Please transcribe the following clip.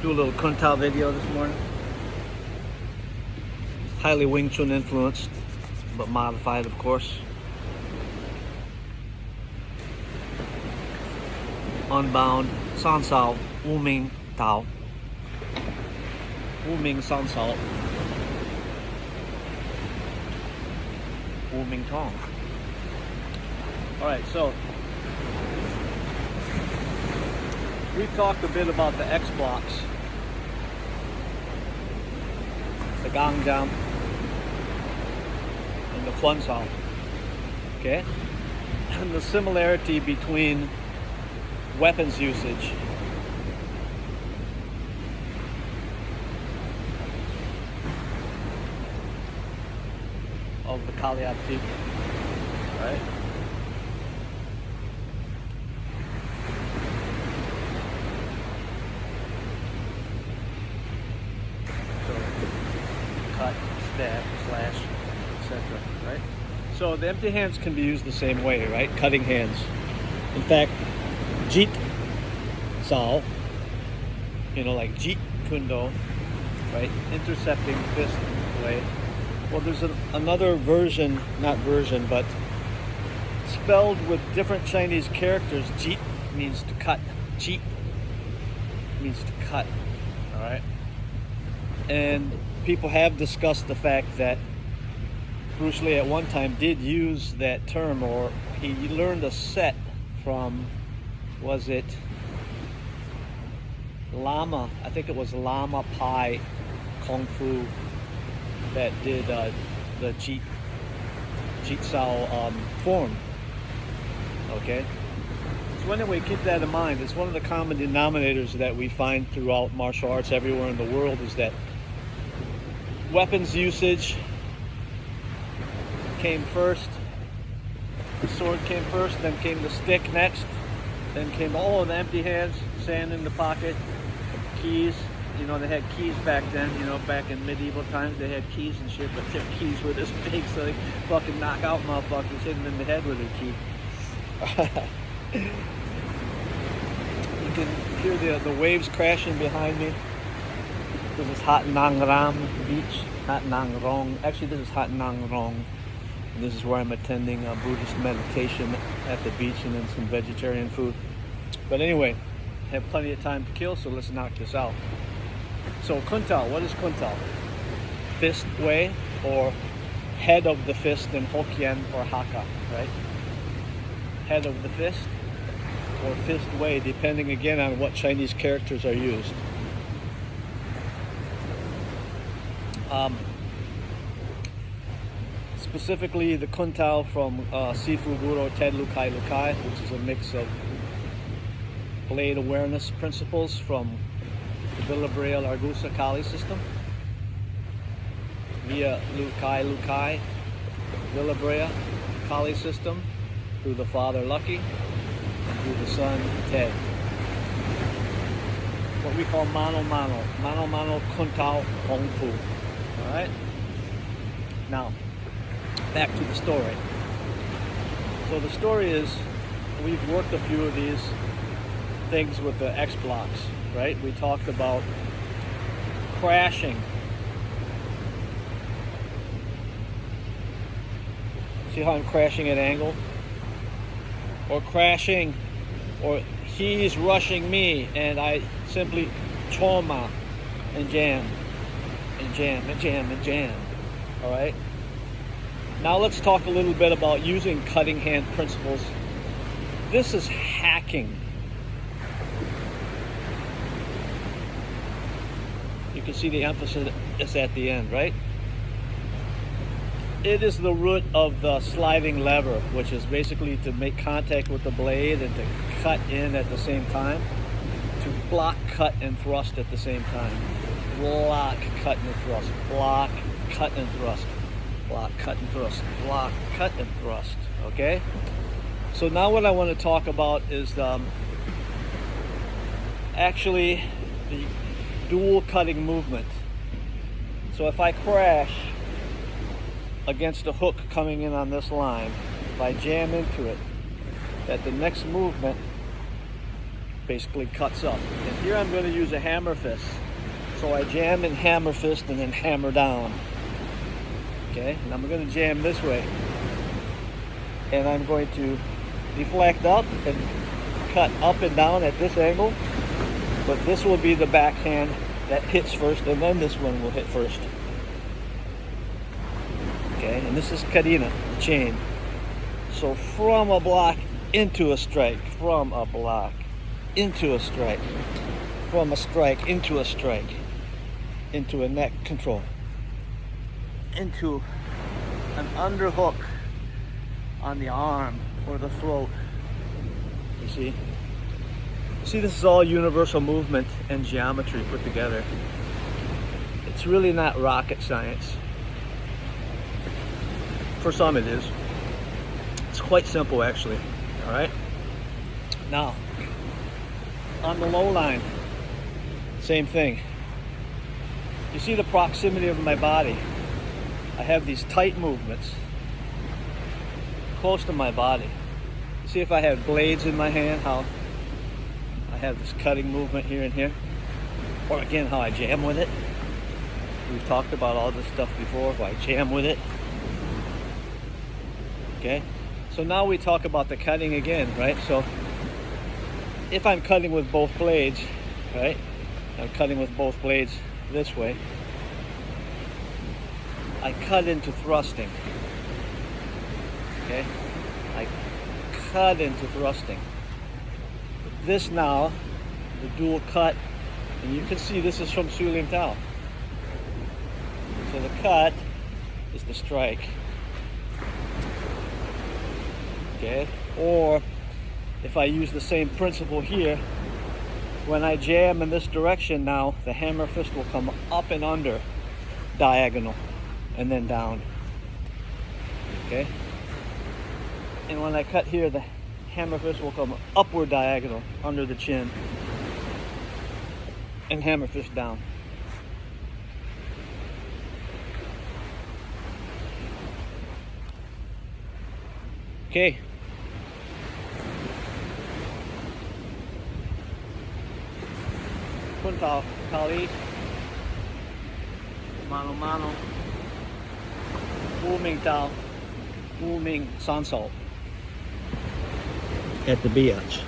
Do a little Kuntao video this morning. Highly Wing Chun influenced, but modified, of course. Unbound, San Sao, Wu Ming Tao. Wu Ming San Sao. Wu Ming Tong. Alright, so we talked a bit about the X blocks, the Gangjam, and the Quan Sao. Okay? And the similarity between weapons usage of the Kaliaptik, right? So, cut, stab, slash, etc., right? So the empty hands can be used the same way, right? Cutting hands. In fact, Jeet Sao, like Jeet Kundo, right? Intercepting fist way. Well, there's another version, not version, but spelled with different Chinese characters. Jeet means to cut. Jeet means to cut, all right? And people have discussed the fact that Bruce Lee at one time did use that term, or he learned a set from, was it Lama? I think it was Lama Pai Kung Fu that did the Jeet Sao form. Okay? So anyway, keep that in mind. It's one of the common denominators that we find throughout martial arts everywhere in the world, is that weapons usage came first. The sword came first, then came the stick next, then came all of the empty hands, sand in the pocket, keys. They had keys back then, back in medieval times, they had keys and shit, but their keys were this big, so they fucking knock out motherfuckers, hit them in the head with a key. You can hear the waves crashing behind me. This is Hat Nang Ram Beach, Hat Nang Rong. Actually, this is Hat Nang Rong. And this is where I'm attending a Buddhist meditation at the beach, and then some vegetarian food. But anyway, have plenty of time to kill, so let's knock this out. So Kuntao, what is Kuntao? Fist way, or head of the fist in Hokkien or Hakka, right? Head of the fist or fist way, depending again on what Chinese characters are used. Specifically the Kuntao from Sifu Guro Ted Lukai Lukai, which is a mix of blade awareness principles from the Villa Argusa Kali system, via Lukai Lukai, Villa Kali system, through the father Lucky, and through the son Ted. What we call Mano Kuntao Kung Fu. Alright? Now, back to the story. So the story is, we've worked a few of these things with the X blocks, right? We talked about crashing. See how I'm crashing at angle? Or crashing, or he's rushing me, and I simply choma and jam, and jam, and jam, and jam. Alright? Now let's talk a little bit about using cutting hand principles. This is hacking. You can see the emphasis is at the end, right? It is the root of the sliding lever, which is basically to make contact with the blade and to cut in at the same time. To block, cut, and thrust at the same time. Block, cut, and thrust. Block, cut, and thrust. Block, cut, and thrust. Block, cut, and thrust. Okay? So now what I want to talk about is actually the dual cutting movement. So if I crash against a hook coming in on this line, if I jam into it, that the next movement basically cuts up. And here I'm going to use a hammer fist. So I jam and hammer fist and then hammer down. Okay, and I'm going to jam this way. And I'm going to deflect up and cut up and down at this angle. But this will be the backhand that hits first, and then this one will hit first. Okay, and this is Kadena, the chain. So from a block into a strike, from a block into a strike, from a strike into a strike, into a neck control, into an underhook on the arm or the throat. You see? See, this is all universal movement and geometry put together. It's really not rocket science. For some it is. It's quite simple actually. All right? Now, on the low line, same thing. You see the proximity of my body. I have these tight movements close to my body. See if I have blades in my hand, how I have this cutting movement here and here. Or again, how I jam with it. We've talked about all this stuff before, if I jam with it. Okay, so now we talk about the cutting again, right? So if I'm cutting with both blades, right? I'm cutting with both blades this way. I cut into thrusting. Okay, I cut into thrusting. This now, the dual cut, and you can see this is from Suling Tao. So the cut is the strike. Okay, or if I use the same principle here, when I jam in this direction now, the hammer fist will come up and under, diagonal, and then down. Okay, and when I cut here, the hammer fist will come upward diagonal, under the chin, and hammer fist down. Okay. Kun Tao, Kali, Mano, Ming Tao, Ming Sansol at the beach.